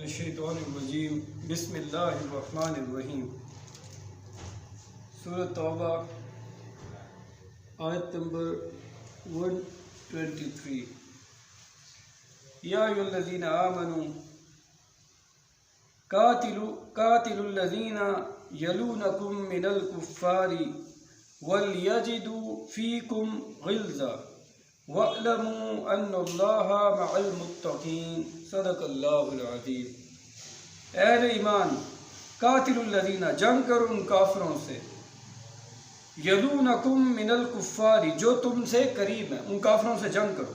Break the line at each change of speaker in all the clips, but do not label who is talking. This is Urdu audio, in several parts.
الشیطان الرجیم بسم اللہ الرحمن الرحیم۔ سورۃ توبہ آیت نمبر 123۔ یا ایھا الذین آمنوا قاتلوا الذین یلونکم من الکفار ولیجدوا فیکم غلظہ وَاعْلَمُوا أَنَّ اللَّهَ مَعَ الْمُتَّقِينَ۔ صدق اللہ العظیم۔ اہل ایمان، قاتل الذین، جنگ کرو ان کافروں سے، یلونکم من الکفار، جو تم سے قریب ہیں، ان کافروں سے جنگ کرو،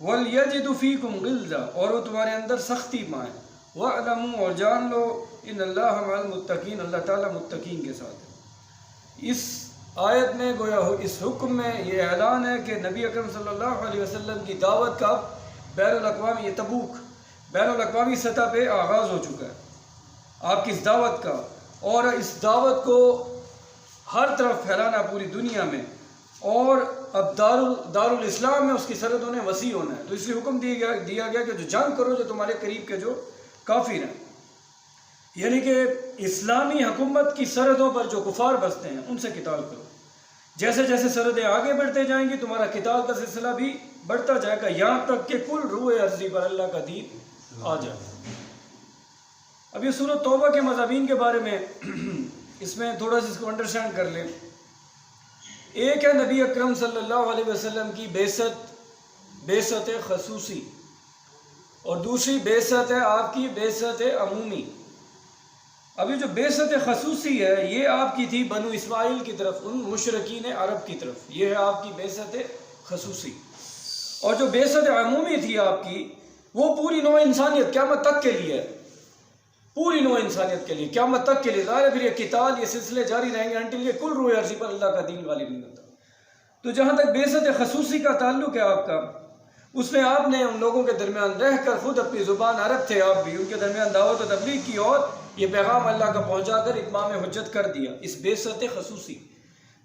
وَلْيَجِدُ فِيكُمْ غِلْظَةً، اور وہ تمہارے اندر سختی پائیں، وَاعْلَمُوا، اور جان لو، ان اللہ مع المتقین، اللہ تعالیٰ متقین کے ساتھ ہے۔ اس آیت میں گویا اس حکم میں یہ اعلان ہے کہ نبی اکرم صلی اللہ علیہ وسلم کی دعوت کا بین الاقوامی، یہ تبوک بین الاقوامی سطح پہ آغاز ہو چکا ہے آپ کی اس دعوت کا، اور اس دعوت کو ہر طرف پھیلانا پوری دنیا میں، اور اب دار الاسلام میں اس کی سرحدوں نے وسیع ہونا ہے، تو اس لیے حکم دیا گیا کہ جو جنگ کرو جو تمہارے قریب کے جو کافر ہیں، یعنی کہ اسلامی حکومت کی سرحدوں پر جو کفار بستے ہیں ان سے قتال کرو۔ جیسے جیسے سرحدیں آگے بڑھتے جائیں گی تمہارا قتال کا سلسلہ بھی بڑھتا جائے گا، یہاں تک کہ کل روح ارضی پر اللہ کا دین آ جائے۔ اب یہ سورۃ توبہ کے مضامین کے بارے میں اس میں تھوڑا سا اس کو انڈرسٹینڈ کر لیں۔ ایک ہے نبی اکرم صلی اللہ علیہ وسلم کی بعثت خصوصی، اور دوسری بعثت ہے آپ کی بعثت عمومی۔ ابھی جو بعثت خصوصی ہے یہ آپ کی تھی بنو اسماعیل کی طرف، ان مشرکین عرب کی طرف، یہ ہے آپ کی بعثت خصوصی، اور جو بعثت عمومی تھی آپ کی وہ پوری نوع انسانیت قیامت تک کے لیے ہے، پوری نوع انسانیت کے لیے قیامت تک کے لیے۔ ظاہر پھر یہ قتال، یہ سلسلے جاری رہیں گے انٹل یہ کل روح ارضی پر اللہ کا دین غالب نہیں ہوتا۔ تو جہاں تک بعثت خصوصی کا تعلق ہے آپ کا، اس میں آپ نے ان لوگوں کے درمیان رہ کر خود اپنی زبان عرب تھے آپ بھی، ان کے درمیان دعوت و تبلیغ کی اور یہ پیغام اللہ کا پہنچا کر اتمام حجت کر دیا۔ اس بعثت خصوصی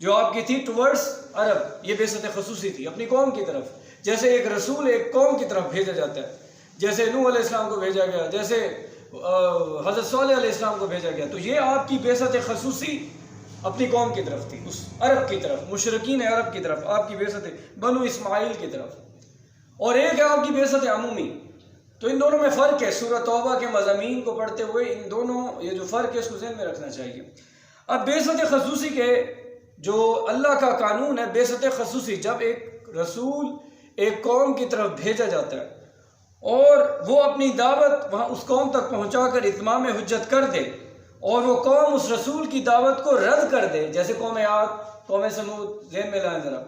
جو آپ کی تھی ٹورڈز عرب، یہ بعثت خصوصی تھی اپنی قوم کی طرف، جیسے ایک رسول ایک قوم کی طرف بھیجا جاتا ہے، جیسے نوح علیہ السلام کو بھیجا گیا، جیسے حضرت صالح علیہ السلام کو بھیجا گیا، تو یہ آپ کی بعثت خصوصی اپنی قوم کی طرف تھی، اس عرب کی طرف، مشرکین عرب کی طرف آپ کی بعثت بنو اسماعیل کی طرف، اور ایک ہے آپ کی بعثت عمومی۔ تو ان دونوں میں فرق ہے۔ سورۃ توبہ کے مضامین کو پڑھتے ہوئے ان دونوں یہ جو فرق ہے اس کو ذہن میں رکھنا چاہیے۔ اب بعثت خصوصی کے جو اللہ کا قانون ہے، بعثت خصوصی، جب ایک رسول ایک قوم کی طرف بھیجا جاتا ہے اور وہ اپنی دعوت وہاں اس قوم تک پہنچا کر اتمام حجت کر دے، اور وہ قوم اس رسول کی دعوت کو رد کر دے، جیسے قوم عاد، قوم سمود، ذہن میں لائیں ذرا،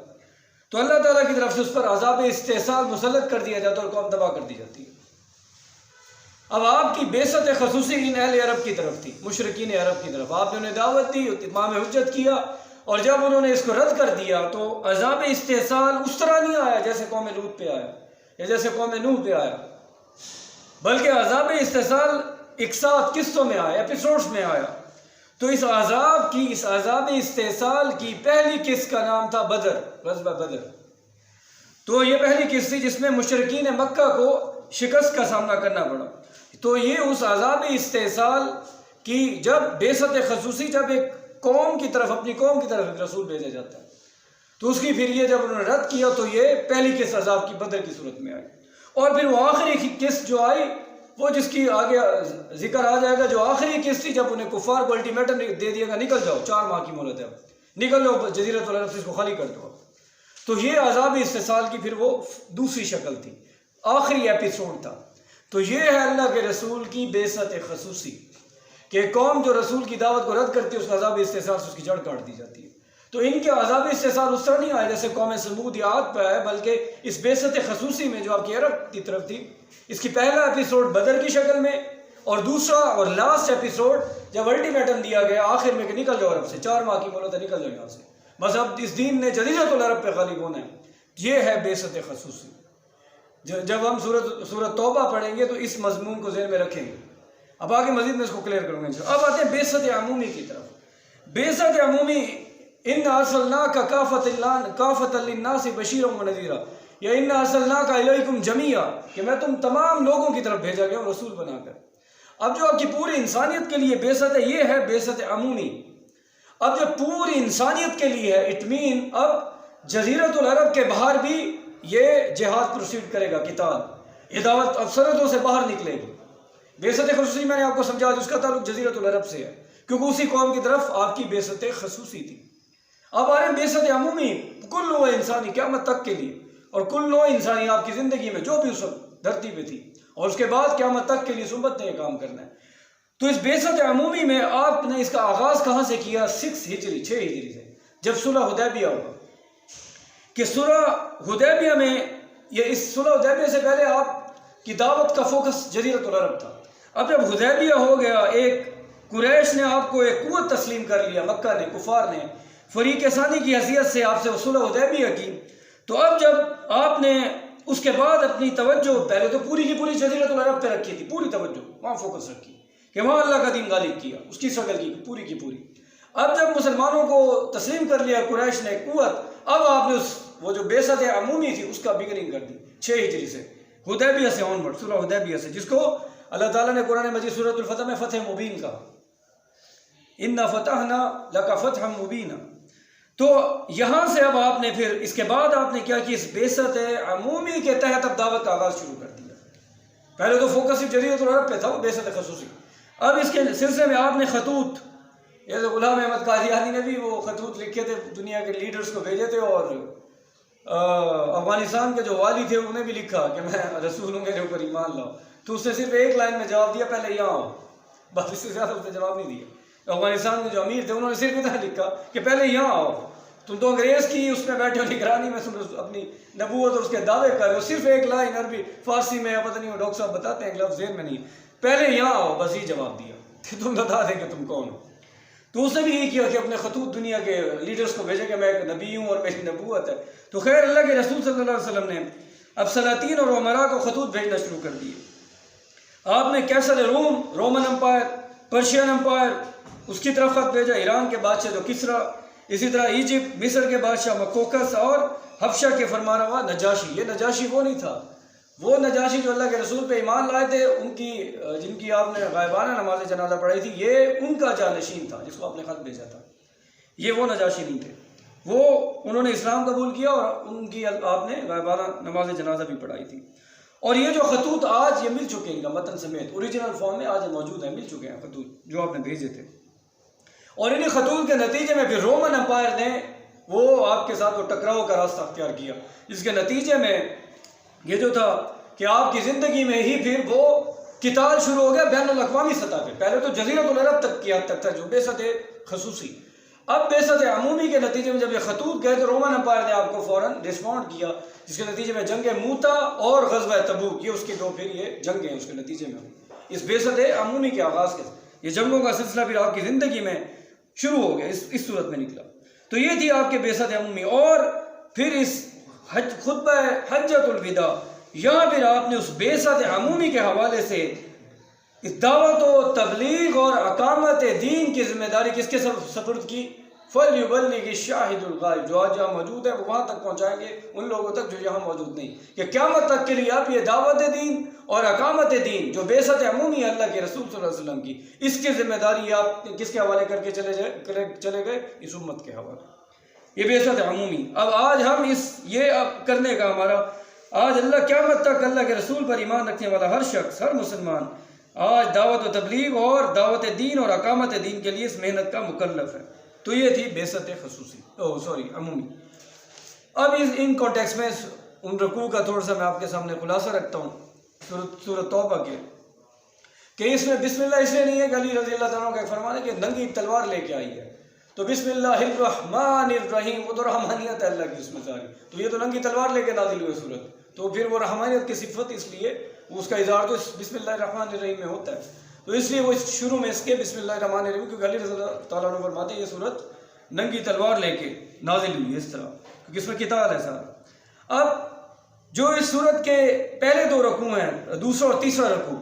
تو اللہ تعالیٰ کی طرف سے اس پر عذاب استحصال مسلط کر دیا جاتا ہے اور قوم تباہ کر دی جاتی ہے۔ اب آپ کی بعثت خصوصی ان اہل عرب کی طرف تھی، مشرکین عرب کی طرف، آپ نے انہیں دعوت دی، اتمام حجت کیا، اور جب انہوں نے اس کو رد کر دیا تو عذاب استحصال اس طرح نہیں آیا جیسے قوم لوط پہ آیا یا جیسے قوم نوح پہ آیا، بلکہ عذاب استحصال اقساط قسطوں میں آیا، ایپیسوڈز میں آیا۔ تو اس عذاب استحصال کی پہلی قسط کا نام تھا بدر، غزوہ بدر۔ تو یہ پہلی قسط تھی جس میں مشرکین مکہ کو شکست کا سامنا کرنا پڑا۔ تو یہ اس عذاب استحصال کی جب بعثت خصوصی، جب ایک قوم کی طرف، اپنی قوم کی طرف ایک رسول بھیجا جاتا ہے، تو اس کی پھر یہ جب انہوں نے رد کیا تو یہ پہلی قسط عذاب کی بدر کی صورت میں آئی، اور پھر وہ آخری قسط جو آئی وہ جس کی آگے ذکر آ جائے گا، جو آخری قسط تھی جب انہیں کفار کو الٹیمیٹم دے دیا گا، نکل جاؤ، 4 ماہ کی مہلت ہے، نکل جاؤ جزیرۃ العرب سے، اس کو خالی کر دو۔ تو یہ عذاب استحصال کی پھر وہ دوسری شکل تھی، آخری ایپیسوڈ تھا۔ تو یہ ہے اللہ کے رسول کی بعثت خصوصی، کہ قوم جو رسول کی دعوت کو رد کرتی ہے اس کا عذاب استحصال سے اس کی جڑ کاٹ دی جاتی ہے۔ تو ان کے عذاب استحصال اس طرح نہیں آئے جیسے قوم سمود یا عاد پہ آئے، بلکہ اس بعثت خصوصی میں جو آپ کی عرب کی طرف تھی، اس کی پہلا ایپیسوڈ بدر کی شکل میں، اور دوسرا اور لاسٹ ایپیسوڈ جب الٹیمیٹم دیا گیا آخر میں کہ نکل جاؤ عرب سے، 4 ماہ کی مہلت ہے، نکل جاؤ یہاں سے، بس اب اس دین نے جزیرۃ العرب پہ غالب ہونا ہے۔ یہ ہے بعثت خصوصی۔ جب ہم سورۃ توبہ پڑھیں گے تو اس مضمون کو ذہن میں رکھیں گے، اب آگے مزید میں اس کو کلیئر کروں گا۔ اب آتے ہیں بعثت عمومی کی طرف۔ بعثت عمومی، ان ارسلناک کافۃ للناس بشیرا ونذیرا، یا انا ارسلناک الیکم جمیعا، کہ میں تم تمام لوگوں کی طرف بھیجا گیا ہوں رسول بنا کر۔ اب جو آپ کی پوری انسانیت کے لیے بعثت ہے، یہ ہے بعثت عمومی۔ اب جو پوری انسانیت کے لیے ہے، اٹ مین اب جزیرۃ العرب کے باہر بھی یہ جہاد پروسیڈ کرے گا، قتال، یہ دعوت اب سرحدوں سے باہر نکلے گی۔ بعثت خصوصی میں نے آپ کو سمجھا، اس کا تعلق جزیرۃ العرب سے ہے، کیونکہ اسی قوم کی طرف آپ کی بعثت خصوصی تھی۔ اب آ رہے ہیں بعثت عمومی، کل نوع انسانی قیامت تک کے لیے، اور کل نوع انسانی آپ کی زندگی میں جو بھی اس وقت دھرتی پہ تھی، اور اس کے بعد قیامت تک کے لیے اس امت نے یہ کام کرنا ہے۔ تو اس بعثت عمومی میں آپ نے اس کا آغاز کہاں سے کیا؟ 6 ہجری سے، جب صلح حدیبیہ ہوا، کہ صلح حدیبیہ میں، یہ اس صلح حدیبیہ سے پہلے آپ کی دعوت کا فوکس جزیرۃ العرب تھا۔ اب جب حدیبیہ ہو گیا، ایک قریش نے آپ کو ایک قوت تسلیم کر لیا، مکہ نے، کفار نے فریق ثانی کی حیثیت سے آپ سے صلح حدیبیہ کی، تو اب جب آپ نے اس کے بعد اپنی توجہ پہلے تو پوری کی پوری جزیرۃ العرب پہ رکھی تھی، پوری توجہ وہاں فوکس رکھی کہ وہاں اللہ کا دین غالب کیا، اس کی شکل کی پوری کی پوری۔ اب جب مسلمانوں کو تسلیم کر لیا قریش نے قوت، اب آپ نے وہ جو بعثت عمومی تھی اس کا بگننگ کر دی 6 ہجری سے، حدیبیہ سے آن ورڈ، صلح حدیبیہ سے، جس کو اللہ تعالیٰ نے قرآن مجید سورۃ الفتح میں فتح مبین کہا، انا فتحنا لک فتحا مبینا۔ تو یہاں سے اب آپ نے پھر اس کے بعد آپ نے کیا کہ اس بعثت عمومی کے تحت اب دعوت کا آغاز شروع کر دیا۔ پہلے تو فوکس صرف جزیرۃ العرب پہ تھا، وہ بعثت خصوصی۔ ب اس کے سلسلے میں آپ نے خطوط، جیسے غلام احمد قادیانی نے بھی وہ خطوط لکھے تھے، دنیا کے لیڈرز کو بھیجے تھے، اور افغانستان کے جو والی تھے انہیں بھی لکھا کہ میں رسول ہوں، میرے اوپر ایمان لاؤ، تو اس نے صرف ایک لائن میں جواب دیا، پہلے یہاں آؤ، بس اس سے زیادہ اس نے جواب نہیں دیا۔ افغانستان کے جو امیر تھے انہوں نے صرف اتنا لکھا کہ پہلے یہاں آؤ، تم تو انگریز کی اس میں بیٹھے ہو نگرانی میں، اپنی نبوت اور اس کے دعوے کر رہے ہو، صرف ایک لائن عربی فارسی میں، پتہ نہیں وہ ڈاکٹر صاحب بتاتے ہیں، ایک لفظ ذہن میں نہیں، پہلے یہاں آؤ، بس یہ جواب دیا کہ تم بتا دیں کہ تم کون ہو۔ تو اس نے بھی یہی کیا کہ اپنے خطوط دنیا کے لیڈرز کو بھیجے کہ میں ایک نبی ہوں اور میری نبوت ہے۔ تو خیر اللہ کے رسول صلی اللہ علیہ وسلم نے اب سلاطین اور عمراء کو خطوط بھیجنا شروع کر دیے۔ آپ نے کیسر روم، رومن امپائر، پرشین امپائر، اس کی طرف خط بھیجا، ایران کے بادشاہ جو کسرا، اسی طرح ایجپٹ، مصر کے بادشاہ مکوکس، اور حبشہ کے فرمانروا نجاشی۔ یہ نجاشی وہ نہیں تھا، وہ نجاشی جو اللہ کے رسول پہ ایمان لائے تھے، ان کی جن کی آپ نے غائبانہ نماز جنازہ پڑھائی تھی، یہ ان کا جانشین تھا جس کو آپ نے خط بھیجا تھا، یہ وہ نجاشی نہیں تھے، وہ انہوں نے اسلام قبول کیا اور ان کی آپ نے غائبانہ نماز جنازہ بھی پڑھائی تھی۔ اور یہ جو خطوط آج یہ مل چکے ہیں متن سمیت، اوریجنل فارم میں آج یہ موجود ہیں، مل چکے ہیں خطوط جو آپ نے بھیجے تھے۔ اور انہیں خطوط کے نتیجے میں پھر رومن امپائر نے وہ آپ کے ساتھ وہ ٹکراؤ کا راستہ اختیار کیا، جس کے نتیجے میں یہ جو تھا کہ آپ کی زندگی میں ہی پھر وہ قتال شروع ہو گیا بین الاقوامی سطح پہ۔ پہلے تو جزیرۃ العرب تک کی حد تک تھا جو بعثت خصوصی، اب بعثت عمومی کے نتیجے میں جب یہ خطوط گئے تو رومن امپائر نے آپ کو فوراً رسپونڈ کیا، جس کے نتیجے میں جنگ موتا اور غزوہ تبوک، یہ اس کے دو پھر یہ جنگیں اس کے نتیجے میں اس بعثت عمومی کے آغاز کے یہ جنگوں کا سلسلہ پھر آپ کی زندگی میں شروع ہو گیا، اس صورت میں نکلا۔ تو یہ تھی آپ کے بعثت عمومی۔ اور پھر اس خطبہ حجۃ الوداع، یہاں پھر آپ نے اس بعثت عمومی کے حوالے سے اس دعوت و تبلیغ اور اقامت دین کی ذمہ داری کس کے سپرد کی؟ فَلْيُبَلِّغِ الشَّاهِدُ الْغَائِبُ، جو آج یہاں موجود ہے وہ وہاں تک پہنچائیں گے ان لوگوں تک جو یہاں موجود نہیں، کہ قیامت تک کے لیے آپ یہ دعوت دین اور اقامت دین جو بعثت عمومی ہے اللہ کے رسول صلی اللہ علیہ وسلم کی، اس کی ذمہ داری آپ کس کے حوالے کر کے چلے گئے؟ اس امت کے حوالے، یہ بعثت عمومی۔ اب آج ہم یہ اب کرنے کا ہمارا، آج اللہ قیامت تک اللہ کے رسول پر ایمان رکھنے والا ہر شخص، ہر مسلمان آج دعوت و تبلیغ اور دعوت دین اور اقامت دین کے لیے اس محنت کا مکلف ہے۔ تو یہ تھی بعثت خصوصی، عمومی۔ اب ان کانٹیکس میں ان رکوع کا تھوڑا سا میں آپ کے سامنے خلاصہ رکھتا ہوں سورۃ توبہ کے، کہ اس میں بسم اللہ اس لیے نہیں ہے کہ علی رضی اللہ تعالیٰ کا فرمان ہے کہ ننگی تلوار لے کے آئی ہے، تو بسم اللہ الرحمن الرحیم، وہ تو رحمانیت ہے اللہ کی اس میں ساری، تو یہ تو ننگی تلوار لے کے نازل ہوئی صورت، تو پھر وہ رحمانیت کی صفت اس لیے اس کا اظہار تو بسم اللہ الرحمن الرحیم میں ہوتا ہے، تو اس لیے وہ شروع میں اس کے بسم اللہ الرحمن الرحیم، کیونکہ علی رضی اللہ تعالیٰ عنہ فرماتے ہیں یہ صورت ننگی تلوار لے کے نازل ہوئی ہے اس طرح، کیونکہ اس میں قتال ہے سارا۔ اب جو اس صورت کے پہلے دو رکوع ہیں، دوسرا اور تیسرا رکوع،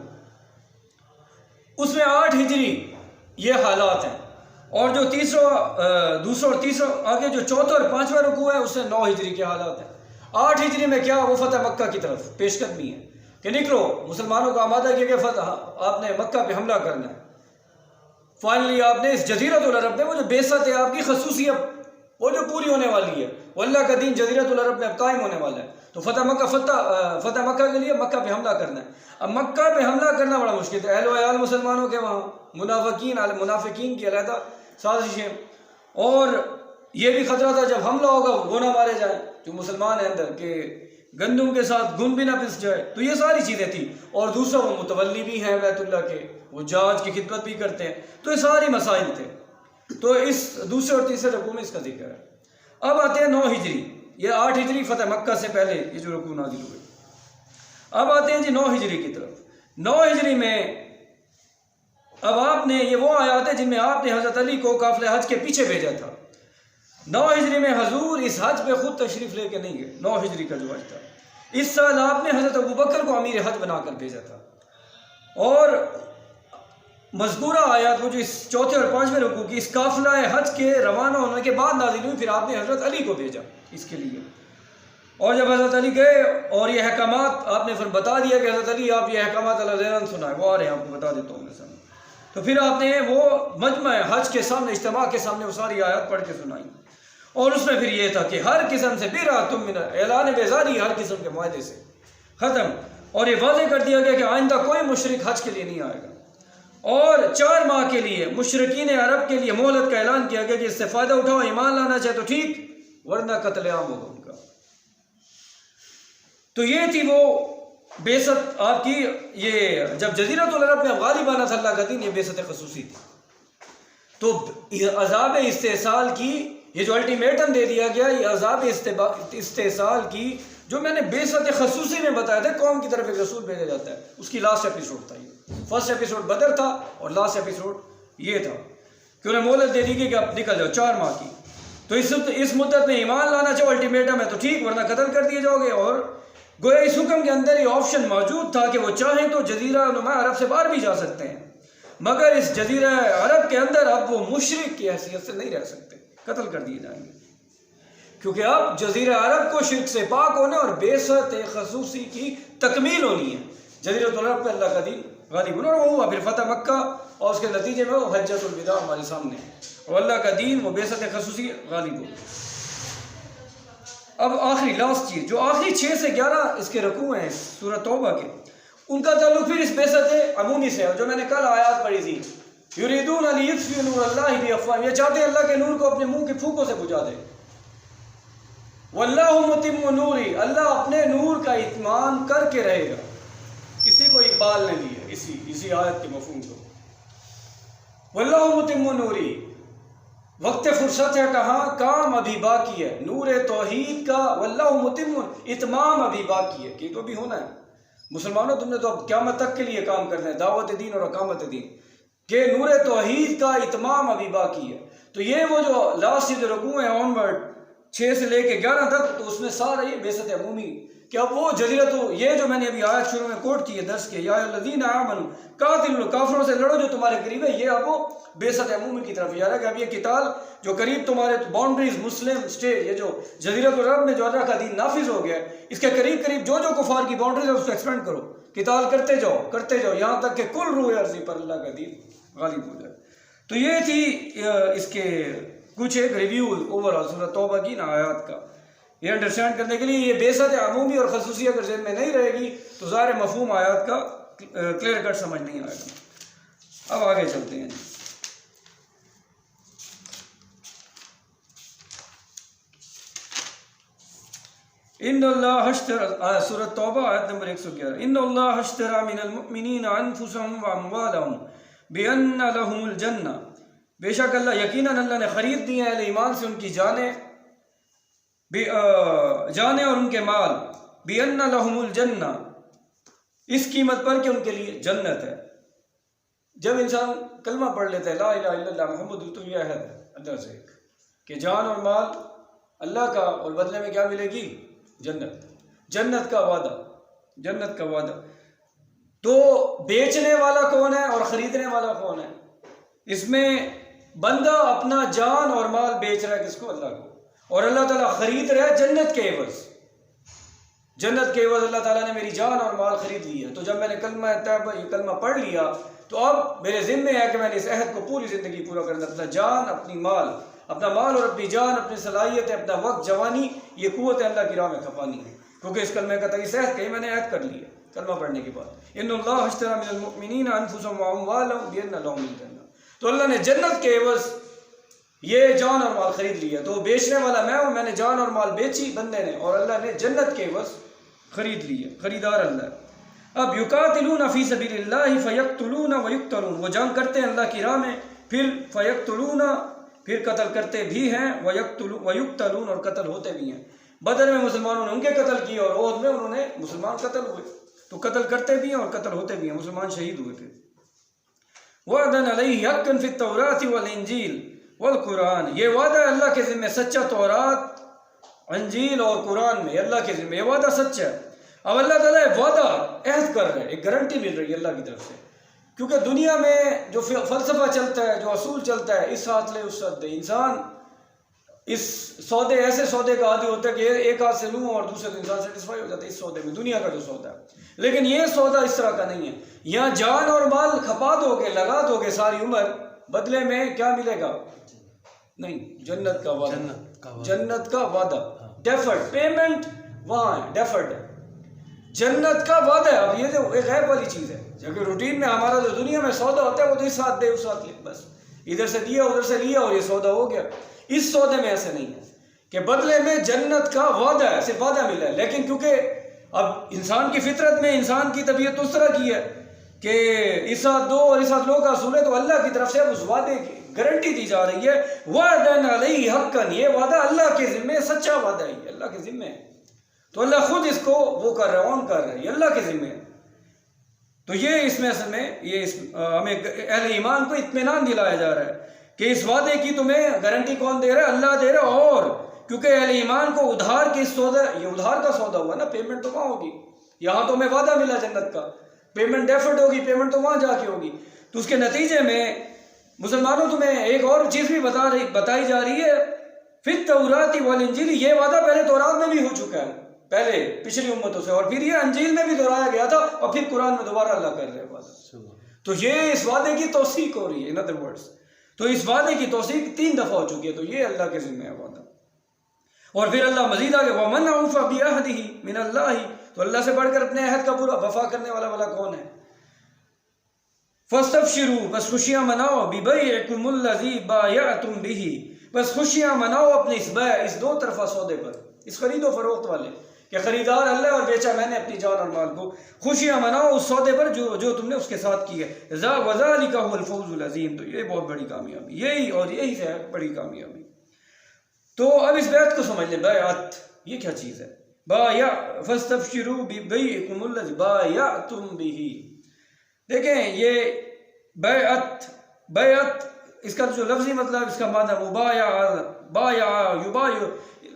اس میں 8 ہجری یہ حالات ہیں، اور جو دوسرا اور تیسرا آگے جو چوتھا اور پانچواں رکوع ہے اس سے 9 ہجری کے حالات ہیں۔ 8 ہجری میں کیا، وہ فتح مکہ کی طرف پیش قدمی ہے کہ نکلو، مسلمانوں کو آمادہ کیا کہ فتح آپ نے مکہ پہ حملہ کرنا ہے۔ فائنلی آپ نے اس جزیرۃ العرب میں وہ جو بیست ہے آپ کی خصوصیت وہ جو پوری ہونے والی ہے، وہ اللہ کا دین جزیرۃ العرب میں اب قائم ہونے والا ہے، تو فتح مکہ کے لیے مکہ پہ حملہ کرنا ہے۔ اب مکہ پہ حملہ کرنا بڑا مشکل ہے، اہل و عیال مسلمانوں کے وہاں، منافقین کی علیحدہ سازشیں، اور یہ بھی خطرہ تھا جب حملہ ہوگا وہ نہ مارے جائیں جو مسلمان ہیں اندر، کہ گندم کے ساتھ گن بھی نہ پس جائے، تو یہ ساری چیزیں تھیں، اور دوسرا وہ متولی بھی ہیں بیت اللہ کے، وہ جاج کی خدمت بھی کرتے ہیں، تو یہ ساری مسائل تھے۔ تو اس دوسرے اور تیسرے رکوع میں اس کا ذکر ہے۔ اب آتے ہیں 9 ہجری، یہ 8 ہجری فتح مکہ سے پہلے یہ جو رکوع نازل ہوئے۔ اب آتے ہیں جی 9 ہجری کی طرف۔ 9 ہجری میں اب آپ نے، یہ وہ آیات ہیں جن میں آپ نے حضرت علی کو قافلہ حج کے پیچھے بھیجا تھا۔ 9 ہجری میں حضور اس حج پہ خود تشریف لے کے نہیں گئے، 9 ہجری کا جو حج تھا، اس سال آپ نے حضرت ابوبکر کو امیر حج بنا کر بھیجا تھا، اور مذکورہ آیات وہ جو اس چوتھے اور 5ویں رکوع کی اس قافلہ حج کے روانہ ہونے کے بعد نازل ہوئی، پھر آپ نے حضرت علی کو بھیجا اس کے لیے، اور جب حضرت علی گئے اور یہ احکامات آپ نے پھر بتا دیا کہ حضرت علی آپ یہ احکامات اللہ ذہن سنائے، وہ آ رہے ہیں آپ کو بتا دیتا ہوں میں سامنے، تو پھر آپ نے وہ مجمع حج کے سامنے، اجتماع کے سامنے وہ ساری آیات پڑھ کے سنائی، اور اس میں پھر یہ تھا کہ ہر قسم سے برأتم من، اعلان بیزاری ہر قسم کے معاہدے سے ختم، اور یہ واضح کر دیا گیا کہ آئندہ کوئی مشرک حج کے لیے نہیں آئے گا، اور 4 ماہ کے لیے مشرکین عرب کے لیے مہلت کا اعلان کیا گیا کہ اس سے فائدہ اٹھاؤ، ایمان لانا چاہے تو ٹھیک، ورنہ قتل عام ہوگا ان کا۔ تو یہ تھی وہ بیست آپ کی، یہ جب جزیرۃ العرب میں غالب آنا تھا اللہ کا دین، یہ بیست خصوصی تھی۔ تو عذاب استحصال کی یہ جو الٹیمیٹم دے دیا گیا، یہ عذاب استحصال کی جو میں نے بیست خصوصی میں بتایا تھا، قوم کی طرف ایک رسول بھیجا جاتا ہے، اس کی لاسٹ ایپیسوڈ تھا یہ، فرسٹ ایپیسوڈ بدر تھا اور لاسٹ ایپیسوڈ یہ تھا کہ انہیں مہلت دے دی گئی کہ آپ نکل جاؤ 4 ماہ کی، تو اس مدت میں ایمان لانا چاہو الٹیمیٹم ہے تو ٹھیک، ورنہ قتل کر دیے جاؤ گے، اور گویا اس حکم کے اندر یہ آپشن موجود تھا کہ وہ چاہیں تو جزیرہ نما عرب سے باہر بھی جا سکتے ہیں، مگر اس جزیرہ عرب کے اندر اب وہ مشرک کی حیثیت سے نہیں رہ سکتے، قتل کر دیے جائیں گے، کیونکہ اب جزیرہ عرب کو شرک سے پاک ہونا اور بیست خصوصی کی تکمیل ہونی ہے، جزیرۃ العرب پہ اللہ کا دین غالب ہونا، اور وہ ہوا پھر فتح مکہ، اور اس کے نتیجے میں وہ حجۃ الوداع ہمارے سامنے ہے، اور اللہ کا دین وہ بیست خصوصی غالب ہو۔ اب آخری لاسٹ چیز، جو آخری 6 سے 11 اس کے رکوع ہیں سورۃ توبہ کے، ان کا تعلق پھر اس بیست عمومی سے ہے، جو میں نے کل آیات پڑھی تھی، یریدون لیطفئوا نور اللہ بافواہہم، یہ چاہتے ہیں اللہ کے نور کو اپنے منہ کے پھونکوں سے بجھا دے، واللہ متم نوری، اللہ اپنے نور کا اتمام کر کے رہے گا، اسی کو اقبال نے دی ہے، اسی آیت کے مفہوم کو، واللہ متم نوری، وقت فرصت ہے کہاں، کام ابھی باقی ہے، نور توحید کا واللہ متم، اتمام ابھی باقی ہے، کہ تو بھی ہونا ہے، مسلمانوں تم نے تو اب قیامت تک کے لیے کام کرنا ہے، دعوت دین اور اقامت دین، کہ نور توحید کا اتمام ابھی باقی ہے۔ تو یہ وہ جو لاسٹ جو رکوع ہیں آنورڈ 6 سے لے کے 11 تک، تو اس میں سارا یہ بیست عمومی، کہ اب وہ جزیرت، یہ جو میں نے ابھی آیت شروع میں کوٹ کی ہے درس کے، یا الذین آمنوا قاتلوا، کافروں سے لڑو جو تمہارے قریب ہے، یہ اب وہ بیست عمومی کی طرف جا رہا ہے کہ اب یہ قتال جو قریب تمہارے باؤنڈریز مسلم اسٹیٹ، یہ جو جزیرۃ العرب میں جو اللہ کا دین نافذ ہو گیا ہے، اس کے قریب قریب جو کفار کی باؤنڈریز ہے اس کو ایکسپینڈ کرو، قتال کرتے جاؤ یہاں تک کہ کل روح عرضی پر اللہ کا دین غالب ہو جائے۔ تو یہ تھی اس کے کچھ ایک ریویو اوور آل سورۃ توبہ کی نا آیات کا، یہ انڈرسٹینڈ کرنے کے لیے یہ بیست عمومی اور خصوصی اگر ذہن میں نہیں رہے گی تو ظاہر مفہوم آیات کا کلیئر کٹ سمجھ نہیں آئے گا۔ اب آگے چلتے ہیں۔ ان اللہ اشترى، سورۃ توبہ آیت نمبر 111، ان اللہ اشترى من المؤمنین انفسهم واموالهم بان لهم الجنہ، بے شک اللہ، یقیناً اللہ نے خرید دی ہیں اہل ایمان سے ان کی جانیں اور ان کے مال، بِأَنَّ لَهُمُ الْجَنَّةِ، اس قیمت پر کہ ان کے لیے جنت ہے۔ جب انسان کلمہ پڑھ لیتا ہے لا الہ الا اللہ محمد، تو یہ عہد ہے اللہ سے کہ جان اور مال اللہ کا، اور بدلے میں کیا ملے گی؟ جنت کا وعدہ۔ تو بیچنے والا کون ہے اور خریدنے والا کون ہے؟ اس میں بندہ اپنا جان اور مال بیچ رہا ہے کس کو؟ اللہ کو، اور اللہ تعالیٰ خرید رہا ہے جنت کے عوض، جنت کے عوض اللہ تعالیٰ نے میری جان اور مال خرید لی ہے، تو جب میں نے کلمہ طیبہ یہ کلمہ پڑھ لیا تو اب میرے ذمے ہے کہ میں نے اس عہد کو پوری زندگی پورا کرنا، اپنا جان، اپنا مال اور اپنی جان، اپنی صلاحیت، اپنا وقت، جوانی، یہ قوت اللہ کی راہ میں کھپانی ہے، کیونکہ اس کلمے کا اس عہد کہ میں نے عہد کر لیا کلمہ پڑھنے کے بعد، ان اللہ اشتری من المؤمنین انفسهم واموالهم بان لهم الجنہ، تو اللہ نے جنت کے عوض یہ جان اور مال خرید لیا، تو بیچنے والا میں ہوں، میں نے جان اور مال بیچی بندے نے، اور اللہ نے جنت کے عوض خرید لیا، خریدار اللہ ہے۔ اب یقاتلون فی سبیل اللہ فیقتلون ویقتلون، وہ جنگ کرتے ہیں اللہ کی راہ میں، پھر فیقتلون، پھر قتل کرتے بھی ہیں، ویقتلون، اور قتل ہوتے بھی ہیں۔ بدر میں مسلمانوں نے ان کے قتل کیے اور احد میں انہوں نے مسلمان قتل ہوئے، تو قتل کرتے بھی ہیں اور قتل ہوتے بھی ہیں، مسلمان شہید ہوئے تھے۔ وعدن علیہ حقا فی التوراۃ والانجیل والقرآن، یہ وعدہ ہے اللہ کے ذمہ سچا تورات، انجیل اور قرآن میں، اللہ کے ذمہ یہ وعدہ سچا ہے۔ اب اللہ تعالیٰ وعدہ عہد کر رہے ہیں، ایک گارنٹی مل رہی ہے اللہ کی طرف سے، کیونکہ دنیا میں جو فلسفہ چلتا ہے، جو اصول چلتا ہے، اس ہاتھ لے اس ہاتھ دے، انسان اس سودے، ایسے سودے کا عادی ہوتا ہے کہ ایک ہاتھ سے لوں اور دوسرے سے انسان سیٹسفائی ہو جاتا ہے اس سودے میں، دنیا کا جو سودا ہے، لیکن یہ سودا اس طرح کا نہیں ہے، یہاں جان اور مال کھپا دو گے، لگا دو گے ساری عمر، بدلے میں کیا ملے گا؟ نہیں، جنت کا وعدہ، جنت کا وعدہ، ڈیفرڈ پیمنٹ وہاں ہے، ڈیفرڈ ہے، جنت کا وعدہ ہے۔ اب یہ جو ایک غیب والی چیز ہے، جبکہ روٹین میں ہمارا جو دنیا میں سودا ہوتا ہے وہ تو اس ہاتھ دے اس ہاتھ لے، بس ادھر سے دیا ادھر سے لیا اور یہ سودا ہو گیا۔ اس سودے میں ایسے نہیں ہے کہ بدلے میں جنت کا وعدہ ہے، صرف وعدہ ملا ہے، لیکن کیونکہ اب انسان کی فطرت میں، انسان کی طبیعت اس طرح کی ہے کہ اس ہاتھ دو اور اس ہاتھ لو کا اصول ہے، تو اللہ کی طرف سے اس وعدے کی گارنٹی دی جا رہی ہے، وعدن علیہ حقا، یہ وعدہ اللہ کے ذمہ سچا وعدہ ہے، یہ اللہ کے ذمہ ہے، تو اللہ خود اس کو وہ کر رہا ہے، آن کر رہا ہے، یہ اللہ کے ذمہ ہے۔ تو یہ اس میں اصل میں یہ ہمیں اہل ایمان کو اطمینان دلایا جا رہا ہے کہ اس وعدے کی تمہیں گارنٹی کون دے رہا ہے؟ اللہ دے رہا ہے، اور کیونکہ اہل ایمان کو ادھار کی سودا، یہ ادھار کا سودا ہوا نا، پیمنٹ تو وہاں ہوگی، یہاں تو ہمیں وعدہ ملا جنت کا، پیمنٹ ڈیفرڈ ہوگی، پیمنٹ تو وہاں جا کے ہوگی، تو اس کے نتیجے میں مسلمانوں تمہیں ایک اور چیز بھی بتائی جا رہی ہے، فی التوراۃ والانجیل، یہ وعدہ پہلے تورات میں بھی ہو چکا ہے، پہلے پچھلی امتوں سے، اور پھر یہ انجیل میں بھی دہرایا گیا تھا، اور پھر قرآن میں دوبارہ اللہ کر رہے ہیں وعدہ، تو یہ اس وعدے کی توثیق ہو رہی ہے، ان ادر ورڈز، تو اس وعدے کی توثیق 3 دفعہ ہو چکی ہے، تو یہ اللہ کے ذمہ ہے وعدہ۔ اور پھر اللہ مزید آگے وَمَنْ أَوْفَى بِعَهْدِهِ مِنَ اللَّهِ، تو اللہ سے بڑھ کر اپنے عہد کا پورا وفا کرنے والا والا کون ہے؟ فَاسْتَبْشِرُوا، بس خوشیاں مناؤ، بِبَيْعِكُمُ الَّذِي بَایَعْتُمْ بِهِ، بس خوشیاں مناؤ اپنے اس بیع، اس دو طرفہ سودے پر، اس خرید و فروخت والے، کہ خریدار اللہ اور بیچا میں نے اپنی جان اور مال کو، خوشیاں مناؤ اس سودے پر جو تم نے اس کے ساتھ کی ہے، وَذَلِكَ هُوَ الْفَوْزُ الْعَظِيمُ، تو یہ بہت بڑی کامیابی، یہی ہے بڑی کامیابی۔ تو اب اس بیعت کو سمجھ لیں، بیعت یہ کیا چیز ہے؟ فَاسْتَبْشِرُوا بِبَيْعِكُمُ الَّذِي بَایَعْتُمْ بِهِ، دیکھیں یہ بیعت اس کا جو لفظی مطلب، اس کا معنی مبایع، بایع، یبایع،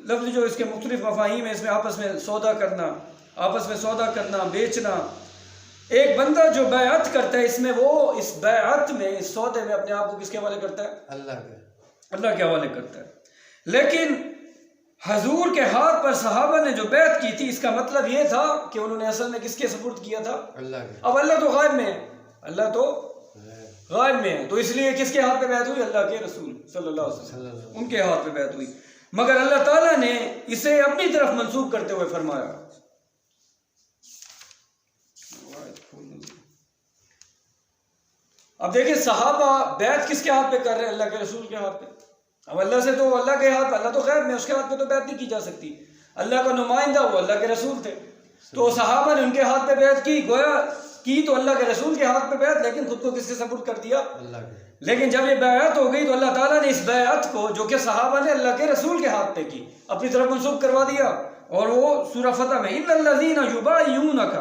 لفظ جو اس کے مختلف مفاہیم ہیں، اس میں آپس میں سودا کرنا، بیچنا۔ ایک بندہ جو بیعت کرتا ہے، اس میں وہ اس بیعت میں، اس سودے میں اپنے آپ کو کس کے حوالے کرتا ہے؟ اللہ کے حوالے کرتا ہے۔ لیکن حضور کے ہاتھ پر صحابہ نے جو بیعت کی تھی، اس کا مطلب یہ تھا کہ انہوں نے اصل میں کس کے سپرد کیا تھا؟ اللہ کے۔ اب اللہ تو غائب میں ہے، اللہ تو غائب میں ہے، تو اس لیے کس کے ہاتھ پہ بیعت ہوئی؟ اللہ کے رسول صلی اللہ علیہ وسلم، ان کے ہاتھ پہ بیعت ہوئی، مگر اللہ تعالیٰ نے اسے اپنی طرف منسوب کرتے ہوئے فرمایا۔ اب دیکھیں صحابہ بیعت کس کے ہاتھ پہ کر رہے ہیں؟ اللہ کے رسول کے ہاتھ پہ۔ اب اللہ سے تو اللہ کے ہاتھ، اللہ تو غیب میں، اس کے ہاتھ پہ تو بیعت نہیں کی جا سکتی، اللہ کا نمائندہ وہ اللہ کے رسول تھے، تو صحابہ نے ان کے ہاتھ پہ بیعت کی، گویا کی تو اللہ کے رسول کے ہاتھ پہ بیعت، لیکن خود کو کس کے سپرد کر دیا؟ اللہ کے۔ لیکن جب یہ بیعت ہو گئی تو اللہ تعالیٰ نے اس بیعت کو، جو کہ صحابہ نے اللہ کے رسول کے ہاتھ پہ کی، اپنی طرف منسوب کروا دیا، اور وہ سورہ فتح میں اِنَّ الَّذِينَ يُبَایِعُونَکَ،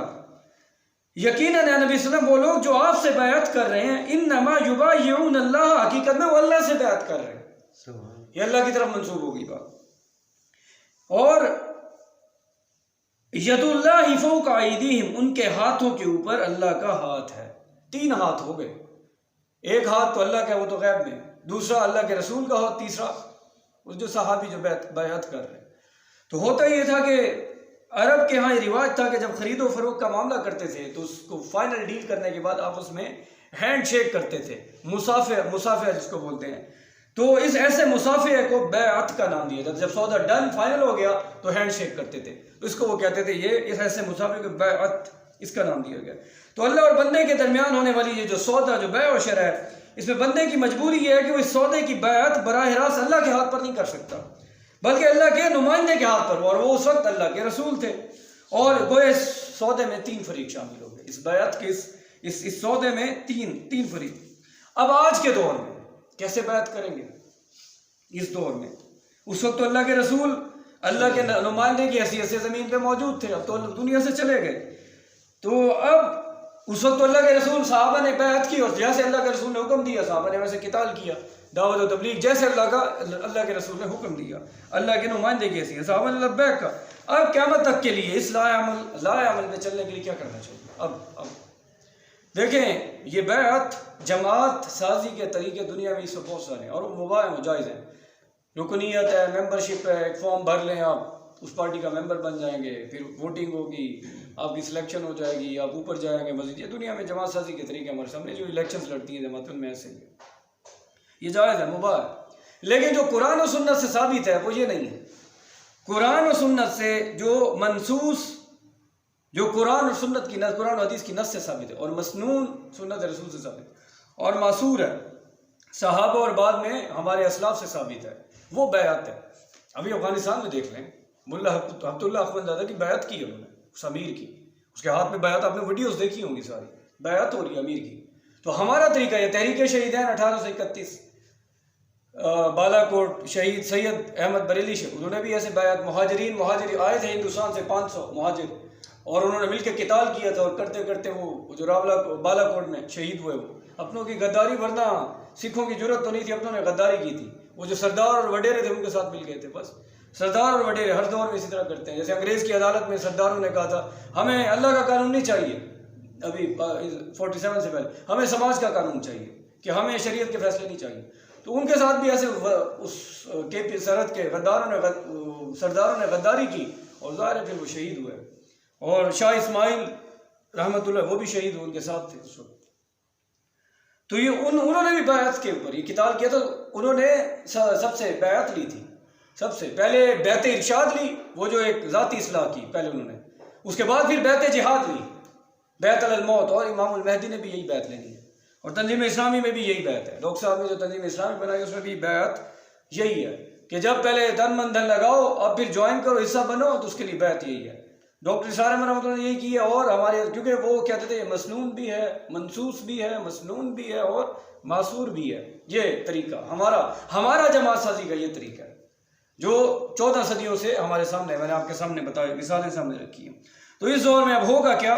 یقیناً اے نبی صلی اللہ علیہ وسلم وہ لوگ جو آپ سے بیعت کر رہے ہیں، اِنَّمَا يُبَایِعُونَ اللَّهَ، حقیقت میں وہ اللہ سے بیعت کر رہے ہیں، یہ اللہ کی طرف منسوب ہوگی بات۔ اور ید اللہ فوق ایدیہم، ان کے ہاتھوں کے اوپر اللہ کا ہاتھ ہے، 3 ہاتھ ہو گئے، ایک ہاتھ تو اللہ کا ہے، وہ تو غیب میں، دوسرا اللہ کے رسول کا ہاتھ، تیسرا اس جو صحابی جو بیعت کر رہے ہیں۔ تو ہوتا یہ تھا کہ عرب کے ہاں یہ رواج تھا کہ جب خرید و فروخت کا معاملہ کرتے تھے تو اس کو فائنل ڈیل کرنے کے بعد آپس میں ہینڈ شیک کرتے تھے، مسافہ جس کو بولتے ہیں. تو اس ایسے مسافے کو بیعت کا نام دیا جاتا. جب سودا ڈن فائنل ہو گیا تو ہینڈ شیک کرتے تھے، تو اس کو وہ کہتے تھے یہ اس ایسے مسافے کو بیعت، اس کا نام دیا گیا. تو اللہ اور بندے کے درمیان ہونے والی یہ جو سودا، جو بیع و شرع ہے، اس میں بندے کی مجبوری یہ ہے کہ وہ اس سودے کی بیعت براہ راست اللہ کے ہاتھ پر نہیں کر سکتا، بلکہ اللہ کے نمائندے کے ہاتھ پر، اور وہ اس وقت اللہ کے رسول تھے. اور گویا اس سودے میں 3 فریق شامل ہو گئے، اس بیعت کے اس سودے میں تین فریق. اب آج کے دور میں کیسے بیعت کریں گے؟ اس دور میں اس وقت تو اللہ کے رسول اللہ کے نمائندے کی حیثیت سے زمین پہ موجود تھے، اب تو دنیا سے چلے گئے. تو اب اس وقت تو اللہ کے رسول صحابہ نے بیعت کی، اور جیسے اللہ کے رسول نے حکم دیا صحابہ نے ویسے قتال کیا، دعوت و تبلیغ جیسے اللہ کے رسول نے حکم دیا اللہ کے نمائندے کی حیثیت صحابہ نے لبیک کا. اب قیامت تک کے لیے اس لا عمل میں چلنے کے لیے کیا کرنا چاہیے؟ اب دیکھیں، یہ بیعت جماعت سازی کے طریقے دنیا میں اس سے بہت سارے ہیں، اور وہ مباح ہیں، جائز ہیں. رکنیت ہے، ممبرشپ ہے، ایک فارم بھر لیں، آپ اس پارٹی کا ممبر بن جائیں گے، پھر ووٹنگ ہوگی، آپ کی سلیکشن ہو جائے گی، آپ اوپر جائیں گے مزید. یہ دنیا میں جماعت سازی کے طریقے ہمارے سامنے جو الیکشنز لڑتی ہیں جماعتوں میں، ایسے ہی یہ جائز ہے، مباح ہے. لیکن جو قرآن و سنت سے ثابت ہے وہ یہ نہیں ہے. قرآن و سنت سے جو منصوص، جو قرآن و سنت کی قرآن و حدیث کی نص سے ثابت ہے، اور مسنون سنت رسول سے ثابت ہے، اور معصور ہے صحابہ اور بعد میں ہمارے اسلاف سے ثابت ہے، وہ بیعت ہے. ابھی افغانستان میں دیکھ لیں، ملا حفت اللہ اخوند دادا کی بیعت کی ہے انہوں نے، اس امیر کی، اس کے ہاتھ میں بیعت، آپ نے ویڈیوز دیکھی ہوں گی، ساری بیعت ہو رہی ہے امیر کی. تو ہمارا طریقہ یہ تحریک شہیدین 1831، بالا کوٹ شہید سید احمد بریلی شیخ، انہوں نے بھی ایسے بیعت، مہاجر آئے تھے ہندوستان سے 500 مہاجر، اور انہوں نے مل کے قتال کیا تھا، اور کرتے کرتے وہ جو بالا کوٹ میں شہید ہوئے، وہ اپنوں کی غداری، ورنہ سکھوں کی جرت تو نہیں تھی، اپنوں نے غداری کی تھی. وہ جو سردار اور وڈیرے تھے ان کے ساتھ مل گئے تھے. بس سردار اور وڈیرے ہر دور میں اسی طرح کرتے ہیں. جیسے انگریز کی عدالت میں سرداروں نے کہا تھا ہمیں اللہ کا قانون نہیں چاہیے، ابھی 47 سے پہلے ہمیں سماج کا قانون چاہیے، کہ ہمیں شریعت کے فیصلے نہیں چاہیے. تو ان کے ساتھ بھی ایسے اس کے پی سرحد کے سرداروں نے غداری کی، اور ظاہر ہے پھر وہ شہید ہوئے. اور شاہ اسماعیل رحمۃ اللہ وہ بھی شہید ہوئے، ان کے ساتھ تھے اس وقت. تو یہ انہوں نے بھی بیعت کے اوپر یہ قتال کیا. تو انہوں نے سب سے بیعت لی تھی، سب سے پہلے بیعت ارشاد لی، وہ جو ایک ذاتی اصلاح کی پہلے انہوں نے، اس کے بعد پھر بیعت جہاد لی، بیعت علی الموت. اور امام المہدی نے بھی یہی بیعت لینی ہے، اور تنظیم اسلامی میں بھی یہی بیعت ہے. ڈاکٹر صاحب نے جو تنظیم اسلامی بنائی اس میں بھی بیعت یہی ہے کہ جب پہلے تن من دھن لگاؤ، اب پھر جوائن کرو، حصہ بنو، تو اس کے لیے بیعت یہی ہے. ڈاکٹر سارے رحمۃ اللہ نے یہی کی ہے. اور ہمارے کیونکہ وہ کہتے تھے مسنون بھی ہے، منصوص بھی ہے، مسنون بھی ہے، اور معصور بھی ہے. یہ طریقہ ہمارا جماعت سازی کا یہ طریقہ ہے جو 14 صدیوں سے ہمارے سامنے، میں نے آپ کے سامنے بتایا، مثالیں سامنے رکھی ہیں. تو اس دور میں اب ہوگا کیا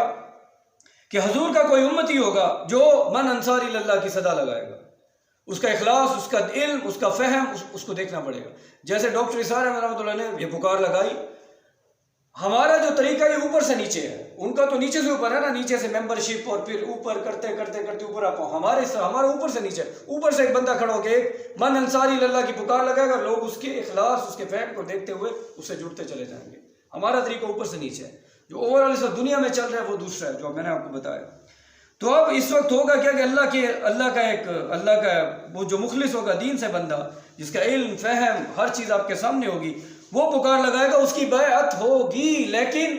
کہ حضور کا کوئی امتی ہوگا جو من انصاری اللہ کی صدا لگائے گا. اس کا اخلاص، اس کا علم، اس کا فہم، اس کو دیکھنا پڑے گا. جیسے ڈاکٹر اسحاق رحمۃ اللہ نے یہ پکار لگائی، ہمارا جو طریقہ یہ اوپر سے نیچے ہے، ان کا تو نیچے سے اوپر ہے نا، نیچے سے ممبرشپ اور پھر اوپر کرتے کرتے کرتے اوپر آپ. ہمارا اوپر سے نیچے، اوپر سے ایک بندہ کھڑا ہو کے ایک من انصاری اللہ کی پکار لگائے گا، لوگ اس کے اخلاص، اس کے فہم کو دیکھتے ہوئے اس سے جڑتے چلے جائیں گے. ہمارا طریقہ اوپر سے نیچے ہے. جو اوور آل اس وقت دنیا میں چل رہا ہے وہ دوسرا ہے جو میں نے آپ کو بتایا. تو اب اس وقت ہوگا کیا کہ اللہ کا وہ جو مخلص ہوگا دین سے بندہ، جس کا علم، فہم، ہر چیز آپ کے سامنے ہوگی، وہ پکار لگائے گا، اس کی بیعت ہوگی، لیکن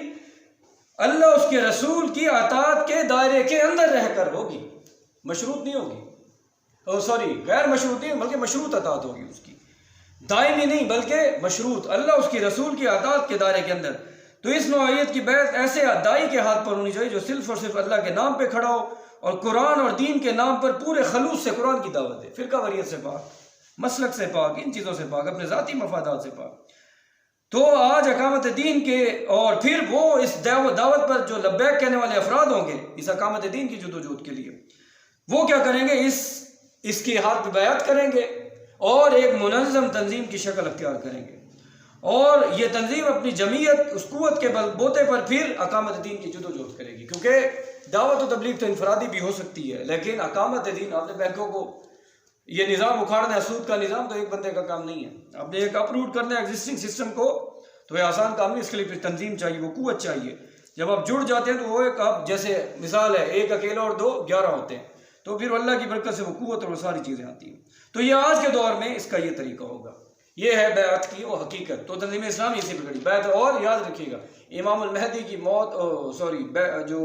اللہ اس کے رسول کی اطاعت کے دائرے کے اندر رہ کر ہوگی، مشروط نہیں ہوگی. غیر مشروط نہیں بلکہ مشروط اطاعت ہوگی اس کی، دائمی نہیں بلکہ مشروط، اللہ اس کی رسول کی اطاعت کے دائرے کے اندر. تو اس نوعیت کی بیعت ایسے دائی کے ہاتھ پر ہونی چاہیے جو صرف اور صرف اللہ کے نام پہ کھڑا ہو، اور قرآن اور دین کے نام پر پورے خلوص سے قرآن کی دعوت دے، فرقہ واریت سے پاک، مسلک سے پاک، ان چیزوں سے پاک، اپنے ذاتی مفادات سے پاک. تو آج اقامت دین کے، اور پھر وہ اس دعوت پر جو لبیک کہنے والے افراد ہوں گے اس اقامت دین کی جدوجہد کے لیے، وہ کیا کریں گے، اس کے ہاتھ پہ بیعت کریں گے، اور ایک منظم تنظیم کی شکل اختیار کریں گے. اور یہ تنظیم اپنی جمعیت، اس قوت کے بل بوتے پر پھر اقامت دین کی جدوجہد کرے گی. کیونکہ دعوت و تبلیغ تو انفرادی بھی ہو سکتی ہے، لیکن اقامت دین، آپ نے بینکوں کو یہ نظام اکھاڑنا ہے، سود کا نظام، تو ایک بندے کا کام نہیں ہے. آپ نے ایک اپروٹ کرنا ہے ایگزسٹنگ سسٹم کو تو یہ آسان کام نہیں، اس کے لیے پھر تنظیم چاہیے، وہ قوت چاہیے. جب آپ جڑ جاتے ہیں تو وہ ایک آپ جیسے مثال ہے ایک اکیلا اور دو 11 ہوتے ہیں، تو پھر اللہ کی برکت سے وہ قوت اور وہ ساری چیزیں آتی ہیں. تو یہ آج کے دور میں اس کا یہ طریقہ ہوگا. یہ ہے بیعت کی وہ حقیقت. تو تنظیم اسلامی اسی پہ کھڑی بیعت. اور یاد رکھیے گا امام المہدی کی موت جو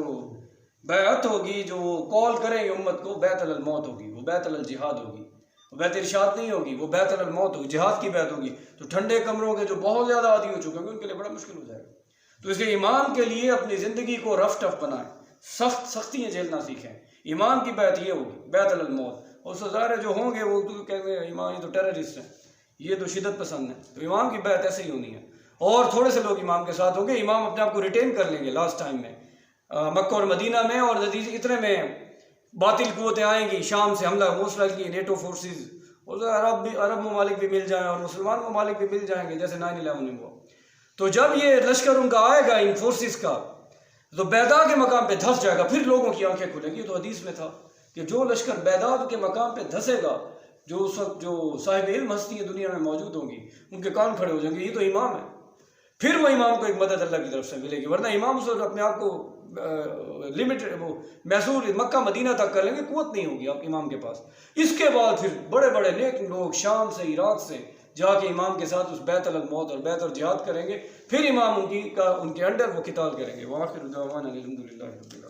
بیعت ہوگی، جو کال کریں گے امت کو، بیعت الموت ہوگی، وہ بیعت الجہاد ہوگی، وہ بیعت ارشاد نہیں ہوگی، وہ بیعت الموت ہوگی، جہاد کی بیعت ہوگی. تو ٹھنڈے کمروں کے جو بہت زیادہ عادی ہو چکے ہیں ان کے لیے بڑا مشکل ہو جائے گا. تو اس لیے ایمان کے لیے اپنی زندگی کو رف ٹف بنائیں، سختیاں جھیلنا سیکھیں. ایمان کی بیعت یہ ہوگی، بیعت الموت. اور ظاہر جو ہوں گے وہ تو کہتے ہیں ایمان یہ تو ٹیررسٹ ہیں، یہ تو شدت پسند ہیں. تو امام کی بیعت ایسے ہی ہونی ہے. اور تھوڑے سے لوگ امام کے ساتھ ہوں گے، امام اپنے آپ کو ریٹین کر لیں گے. لاسٹ ٹائم میں مکہ اور مدینہ میں اور اتنے میں باطل قوتیں آئیں گی، شام سے حملہ موصول کی نیٹو فورسز، اور عرب ممالک بھی مل جائیں اور مسلمان ممالک بھی مل جائیں گے جیسے 9/11 میں ہوا. تو جب یہ لشکر ان کا آئے گا ان فورسز کا، تو بیداء کے مقام پہ دھس جائے گا، پھر لوگوں کی آنکھیں کھلیں گی. تو حدیث میں تھا کہ جو لشکر بیداء کے مقام پہ دھسے گا، جو اس وقت جو صاحب علم ہستیاں دنیا میں موجود ہوں گی ان کے کان کھڑے ہو جائیں گے، یہ تو امام ہے. پھر وہ امام کو ایک مدد اللہ کی طرف سے ملے گی. ورنہ امام اس وقت اپنے آپ کو لمیٹڈ وہ محصور مکہ مدینہ تک کر لیں گے، قوت نہیں ہوگی آپ امام کے پاس. اس کے بعد پھر بڑے بڑے نیک لوگ شام سے عراق سے جا کے امام کے ساتھ اس بیعت الموت اور بیعت اور جہاد کریں گے. پھر امام ان کے انڈر وہ قتال کریں گے. وآخر دعوانا الحمدللہ رب العالمین.